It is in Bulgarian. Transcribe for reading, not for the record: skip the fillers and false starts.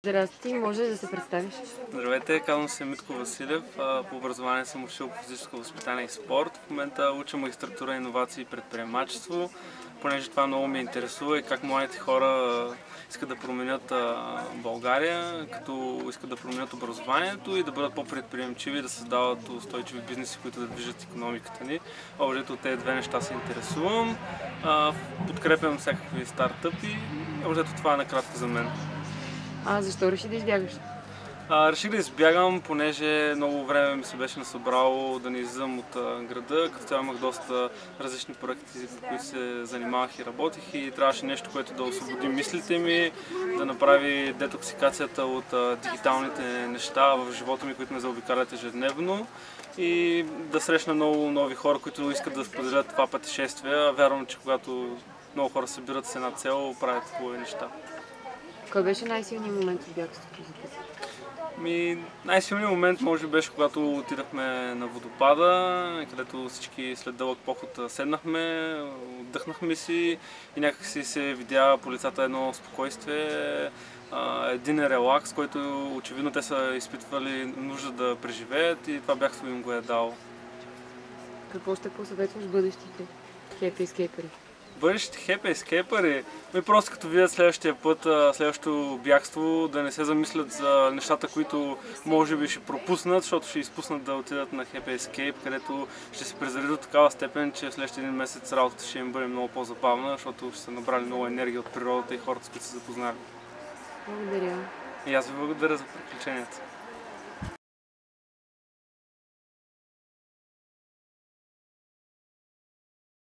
Здрасти, може да се представиш? Здравейте, казвам се Митко Василев. По образование съм учил по физическо възпитание и спорт. В момента уча магистратура иновации и предприемачество, понеже това много ме интересува и как младите хора искат да променят България, като искат да променят образованието и да бъдат по-предприемчиви и да създават устойчиви бизнеси, които да движат икономиката ни. Общо от тези две неща се интересувам. Подкрепям всякакви стартъпи. Общо това е накратко за мен. Защо реши да избягаш? Реших да избягам, понеже много време ми се беше насъбрало да не излизам от града. Като цяло имах доста различни проекти, по които се занимавах и работих и трябваше нещо, което да освободи мислите ми, да направи детоксикацията от дигиталните неща в живота ми, които ме заобикалят ежедневно и да срещна много нови хора, които искат да споделят това пътешествие. Вярвам, че когато много хора се събират с една цел, правят хубави неща. Кой беше най-силният момент от бягството за теб? Най-силният момент може би беше когато отидахме на водопада, където всички след дълъг поход седнахме, отдъхнахме си и някак си се видя по лицата едно спокойствие, един релакс, който очевидно те са изпитвали нужда да преживеят и това бягство им го е дал. Какво ще посъветваш бъдещите хепи ескейпери? Бъдещите хепи ескейпери, просто като видят следващия път, следващото бягство, да не се замислят за нещата, които може би ще пропуснат, защото ще изпуснат да отидат на хепи ескейп, където ще се презарядят до такава степен, че в следващия един месец работата ще им бъде много по-забавна, защото ще са набрали много енергия от природата и хората, с които са запознали. Благодаря. И аз ви благодаря за приключенията.